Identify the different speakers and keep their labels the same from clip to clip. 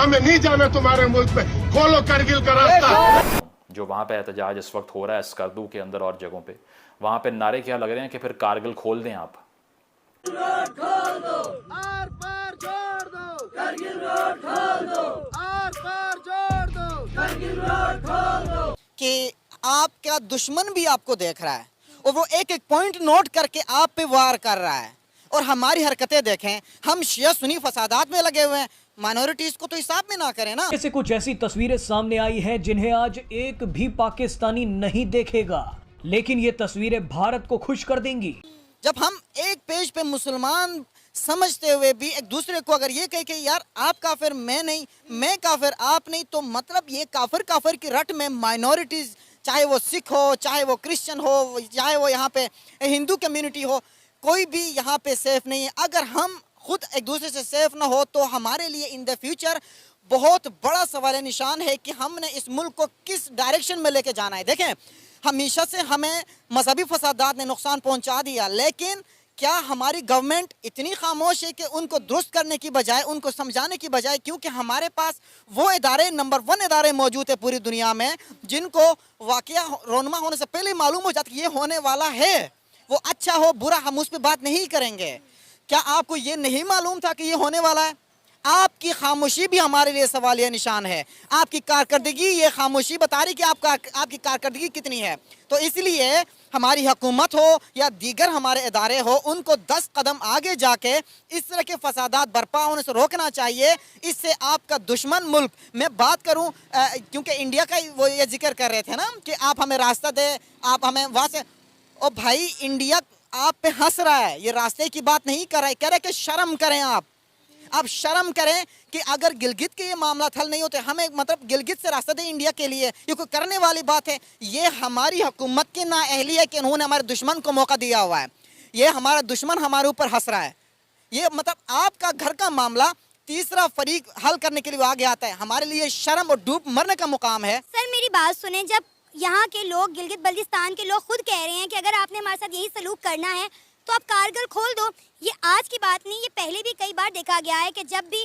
Speaker 1: हमें नहीं जाना तुम्हारे मुल्क में, खोलो करगिल का रास्ता।
Speaker 2: जो वहाँ पे एहतजाज इस वक्त हो रहा है स्कर्दू के अंदर और जगहों पे, वहाँ पे नारे क्या लग रहे हैं कि फिर कारगिल खोल दें आप।
Speaker 3: रोड खोल दो, आर पार जोड़ दो, करगिल रोड खोल दो, आर पार जोड़ दो, करगिल रोड खोल दो।
Speaker 4: कि आपका दुश्मन भी आपको देख रहा है और वो एक एक पॉइंट नोट करके आप पे वार कर रहा है। और हमारी हरकतें देखें, हम शिया सुनी फसादात में लगे हुए हैं, माइनॉरिटीज को तो हिसाब में ना करें ना।
Speaker 5: ऐसे कुछ ऐसी तस्वीरें सामने आई हैं जिन्हें आज एक भी पाकिस्तानी नहीं देखेगा, लेकिन ये तस्वीरें भारत को खुश कर देंगी।
Speaker 4: जब हम एक पेज पे मुसलमान समझते हुए भी एक दूसरे को अगर ये कहे कि यार आप काफिर मैं नहीं, मैं काफिर आप नहीं, तो मतलब ये काफिर काफिर की रट में माइनॉरिटीज, चाहे वो सिख हो, चाहे वो क्रिश्चियन हो, चाहे वो यहाँ पे हिंदू कम्युनिटी हो, कोई भी यहाँ पे सेफ नहीं है। अगर हम खुद एक दूसरे से सेफ ना हो तो हमारे लिए इन द फ्यूचर बहुत बड़ा सवाल निशान है कि हमने इस मुल्क को किस डायरेक्शन में लेके जाना है। देखें, हमेशा से हमें मजहबी फसादात ने नुकसान पहुंचा दिया, लेकिन क्या हमारी गवर्नमेंट इतनी खामोश है कि उनको दुरुस्त करने की बजाय, उनको समझाने की बजाय, क्योंकि हमारे पास वो इदारे नंबर 1 इदारे मौजूद है पूरी दुनिया में जिनको वाकया रोनमा होने से पहले मालूम हो जाता कि ये होने वाला है। वो अच्छा हो बुरा हम उस पर बात नहीं करेंगे। क्या आपको ये नहीं मालूम था कि ये होने वाला है? आपकी खामोशी भी हमारे लिए सवालिया निशान है। आपकी कारकर्दगी ये खामोशी बता रही कि आपकी कारकर्दगी कितनी है। तो इसलिए हमारी हुकूमत हो या दीगर हमारे इदारे हो, उनको 10 कदम आगे जाके इस तरह के फसादात बर्पा होने से रोकना चाहिए। इससे आपका दुश्मन मुल्क, मैं बात करूं क्योंकि इंडिया का वो ये जिक्र कर रहे थे ना कि आप हमें रास्ता दे, आप हमें वहाँ से, ओ भाई इंडिया आप पे हंस रहा है, ये रास्ते की बात नहीं कर रहा है, कह रहे कि शर्म करें आप शर्म करें कि अगर गिलगित के ये मामला हल नहीं होते, हमें मतलब गिलगित से रास्ता दें इंडिया के लिए, ये कोई करने वाली बात है? ये हमारी हुकूमत की नाअहली है कि उन्होंने हमारे दुश्मन को मौका दिया हुआ है। ये हमारा दुश्मन हमारे ऊपर हंस रहा है। ये मतलब आपका घर का मामला तीसरा फरीक हल करने के लिए आगे आता है। हमारे लिए शर्म और डूब मरने का मुकाम है।
Speaker 6: सर मेरी बात सुने, जब यहाँ के लोग, गिलगित बल्तिस्तान के लोग खुद कह रहे हैं कि अगर आपने हमारे साथ यही सलूक करना है तो आप कारगिल खोल दो। ये आज की बात नहीं, ये पहले भी कई बार देखा गया है कि जब भी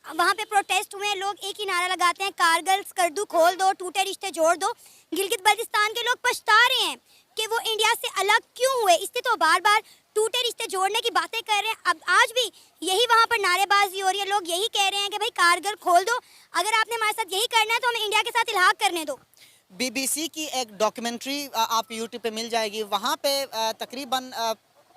Speaker 6: वहाँ पे प्रोटेस्ट हुए लोग एक ही नारा लगाते हैं, कारगिल स्कर्दू खोल दो, टूटे रिश्ते जोड़ दो। गिलगित बल्तिस्तान के लोग पछता रहे हैं कि वो इंडिया से अलग क्यों हुए, इससे तो बार बार टूटे रिश्ते जोड़ने की बातें कर रहे हैं। अब आज भी यही वहाँ पर नारेबाजी हो रही है, लोग यही कह रहे हैं कि भाई कारगिल खोल दो, अगर आपने हमारे साथ यही करना है तो हमें इंडिया के साथ इल्हाक करने दो।
Speaker 4: BBC की एक डॉक्यूमेंट्री आपको यूट्यूब पे मिल जाएगी। वहाँ पे तकरीबन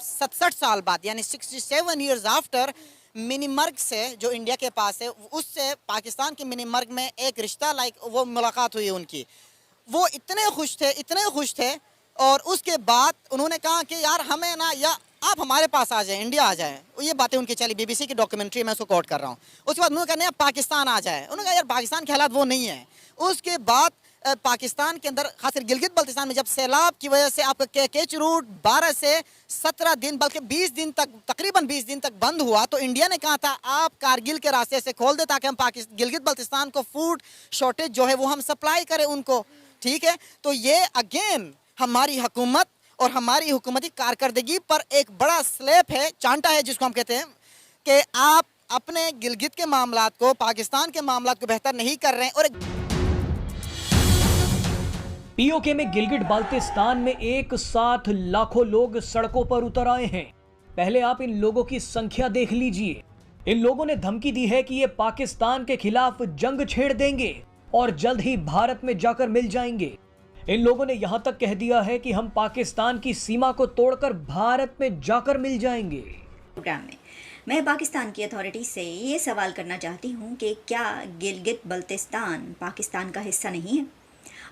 Speaker 4: 67 साल बाद, यानी 67 ईयर्स आफ्टर, मिनीमर्ग से जो इंडिया के पास है, उससे पाकिस्तान के मिनीमर्ग में एक रिश्ता वो मुलाकात हुई उनकी। वो इतने खुश थे और उसके बाद उन्होंने कहा कि यार हमें ना, या आप हमारे पास आ जाएं, इंडिया आ जाएं। ये बातें उनकी चली, BBC की डॉक्यूमेंट्री मैं उसको कोट कर रहा हूँ। उसके बाद उन्होंने कहा पाकिस्तान आ जाए। उन्होंने कहा यार पाकिस्तान के हालात वो नहीं है। उसके बाद पाकिस्तान के अंदर, खासकर गिलगित बल्तिस्तान में, जब सैलाब की वजह से आपका केच रूट 12 से 17 दिन बल्कि 20 दिन तक, तकरीबन 20 दिन तक बंद हुआ, तो इंडिया ने कहा था आप कारगिल के रास्ते से खोल दे ताकि हम गिलगित बल्तिस्तान को फूड शॉर्टेज जो है वो हम सप्लाई करें उनको। ठीक है, तो ये अगेन हमारी हुकूमत और हमारी हुकूमती कारकर्दगी पर एक बड़ा स्लैप है, चांटा है जिसको हम कहते हैं कि आप अपने गिलगित के मामलात को, पाकिस्तान के मामलात को बेहतर नहीं कर रहे हैं। और
Speaker 5: पीओके में गिलगिट बाल्टिस्तान में एक साथ लाखों लोग सड़कों पर उतर आए हैं। पहले आप इन लोगों की संख्या देख लीजिए। इन लोगों ने धमकी दी है कि ये पाकिस्तान के खिलाफ जंग छेड़ देंगे और जल्द ही भारत में जाकर मिल जाएंगे। इन लोगों ने यहां तक कह दिया है कि हम पाकिस्तान की सीमा को तोड़कर भारत में जाकर मिल जाएंगे।
Speaker 7: प्रोग्राम में मैं पाकिस्तान की अथॉरिटी से ये सवाल करना चाहती हूँ कि क्या गिलगित बल्तिस्तान पाकिस्तान का हिस्सा नहीं है?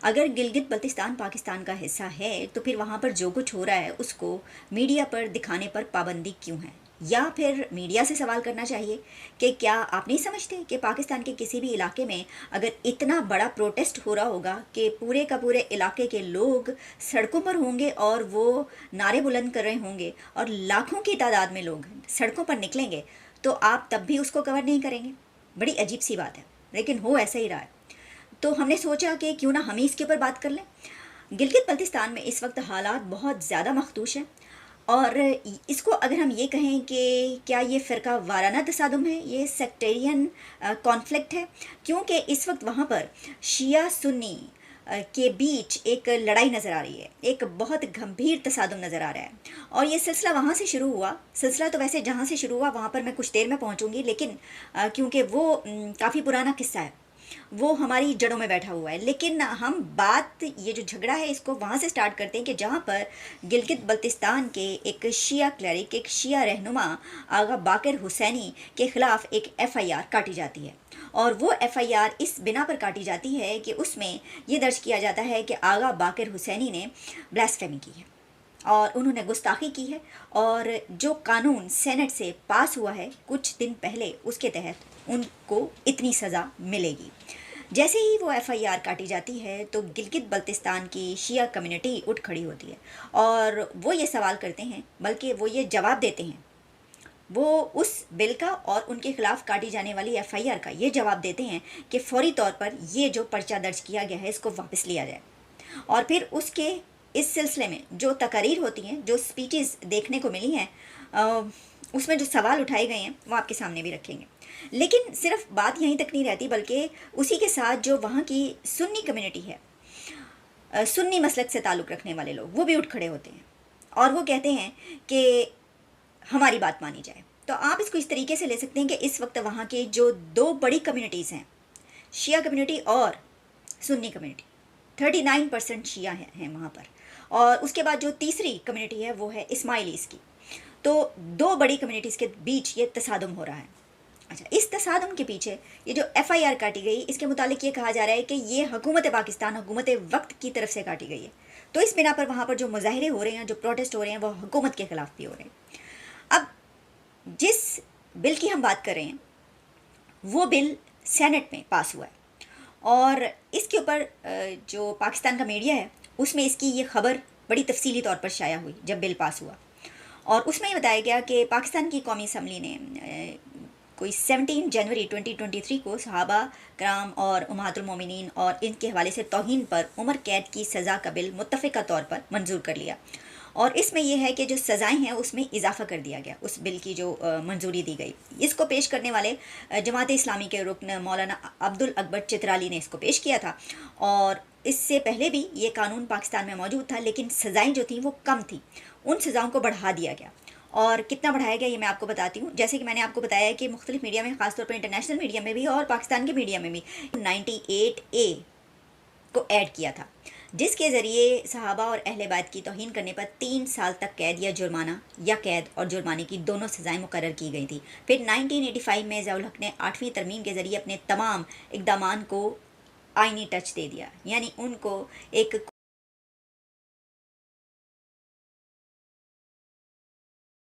Speaker 7: अगर गिलगित बल्तिस्तान पाकिस्तान का हिस्सा है तो फिर वहाँ पर जो कुछ हो रहा है उसको मीडिया पर दिखाने पर पाबंदी क्यों है? या फिर मीडिया से सवाल करना चाहिए कि क्या आप नहीं समझते कि पाकिस्तान के किसी भी इलाके में अगर इतना बड़ा प्रोटेस्ट हो रहा होगा कि पूरे का पूरे इलाके के लोग सड़कों पर होंगे और वो नारे बुलंद कर रहे होंगे और लाखों की तादाद में लोग सड़कों पर निकलेंगे, तो आप तब भी उसको कवर नहीं करेंगे? बड़ी अजीब सी बात है, लेकिन हो ऐसा ही रहा है। तो हमने सोचा कि क्यों ना हम ही इसके ऊपर बात कर लें। गिलगित बल्तिस्तान में इस वक्त हालात बहुत ज़्यादा मखदूश हैं। और इसको अगर हम ये कहें कि क्या ये फ़िरका वाराना तसादुम है, ये सेक्टेरियन कॉन्फ्लिक्ट है, क्योंकि इस वक्त वहाँ पर शिया सुन्नी के बीच एक लड़ाई नज़र आ रही है, एक बहुत गंभीर तसादुम नज़र आ रहा है। और ये सिलसिला वहाँ से शुरू हुआ, सिलसिला तो वैसे जहाँ से शुरू हुआ वहाँ पर मैं कुछ देर में पहुँचूँगी, लेकिन क्योंकि वो काफ़ी पुराना किस्सा है, वो हमारी जड़ों में बैठा हुआ है। लेकिन हम बात, ये जो झगड़ा है, इसको वहाँ से स्टार्ट करते हैं कि जहाँ पर गिलगित बल्तिस्तान के एक शिया क्लरिक, एक शिया रहनुमा आगा बाकर हुसैनी के ख़िलाफ़ एक FIR काटी जाती है। और वो FIR इस बिना पर काटी जाती है कि उसमें ये दर्ज किया जाता है कि आगा बाकर हुसैनी ने ब्लास्फेमी की है और उन्होंने गुस्ताखी की है, और जो कानून सेनेट से पास हुआ है कुछ दिन पहले, उसके तहत उनको इतनी सज़ा मिलेगी। जैसे ही वो FIR काटी जाती है तो गिलगित बल्तिस्तान की शिया कम्युनिटी उठ खड़ी होती है और वो ये सवाल करते हैं, बल्कि वो ये जवाब देते हैं, वो उस बिल का और उनके ख़िलाफ़ काटी जाने वाली FIR का ये जवाब देते हैं कि फ़ौरी तौर पर ये जो पर्चा दर्ज किया गया है इसको वापस लिया जाए। और फिर उसके इस सिलसिले में जो तकारीर होती हैं, जो स्पीचेस देखने को मिली हैं, उसमें जो सवाल उठाए गए हैं वो आपके सामने भी रखेंगे। लेकिन सिर्फ बात यहीं तक नहीं रहती, बल्कि उसी के साथ जो वहाँ की सुन्नी कम्युनिटी है, सुन्नी मसलक से ताल्लुक़ रखने वाले लोग, वो भी उठ खड़े होते हैं और वो कहते हैं कि हमारी बात मानी जाए। तो आप इसको इस तरीके से ले सकते हैं कि इस वक्त वहाँ के जो दो बड़ी कम्युनिटीज़ हैं, शिया कम्युनिटी और सुन्नी कम्युनिटी, 39% शिया हैं वहाँ पर, और उसके बाद जो तीसरी कम्युनिटी है वो है इस्माइलीज़ की। तो दो बड़ी कम्युनिटीज़ के बीच ये तसादुम हो रहा है। अच्छा, इस तसादुम के पीछे ये जो FIR काटी गई, इसके मुतालिक ये कहा जा रहा है कि ये हुकूमत पाकिस्तान, हुकूमत वक्त की तरफ से काटी गई है। तो इस बिना पर वहाँ पर जो मुजाहरे हो रहे हैं, जो प्रोटेस्ट हो रहे हैं, वो हुकूमत के ख़िलाफ़ भी हो रहे हैं। अब जिस बिल की हम बात कर रहे हैं वो बिल सेनेट में पास हुआ है, और इसके ऊपर जो पाकिस्तान का मीडिया है उसमें इसकी ये ख़बर बड़ी तफसीली तौर पर शाया हुई जब बिल पास हुआ, और उसमें ये बताया गया कि पाकिस्तान की कौमी असम्बली ने कोई 17 जनवरी 2023 को सहाबा कराम और उम्महातुल मोमिनीन और इनके हवाले से तौहीन पर उम्र कैद की सज़ा का बिल मुत्तफ़िका तौर पर मंजूर कर लिया। और इसमें यह है कि जो सज़ाएं हैं उसमें इजाफा कर दिया गया, उस बिल की जो मंजूरी दी गई। इसको पेश करने वाले जमात इस्लामी के रुकन मौलाना अब्दुल अकबर चित्राली ने इसको पेश किया था, और इससे पहले भी ये कानून पाकिस्तान में मौजूद था, लेकिन सज़ाएं जो थी वो कम थी, उन सज़ाओं को बढ़ा दिया गया। और कितना बढ़ाया गया ये मैं आपको बताती हूँ। जैसे कि मैंने आपको बताया कि मुख्तलिफ मीडिया में, ख़ासतौर पर इंटरनेशनल मीडिया में भी और पाकिस्तान के मीडिया में भी 98A को ऐड किया था, जिसके ज़रिए सहाबा और अहले बैत की तौहीन करने पर 3 साल तक कैद या जुर्माना, या कैद और जुर्माने की दोनों सज़ाएं मुकर्रर की गई थी। फिर 1985 में ज़ियाउल हक़ ने 8वीं तरमीम के ज़रिए अपने तमाम इक़दामान को आइनी टच दे दिया, यानी उनको एक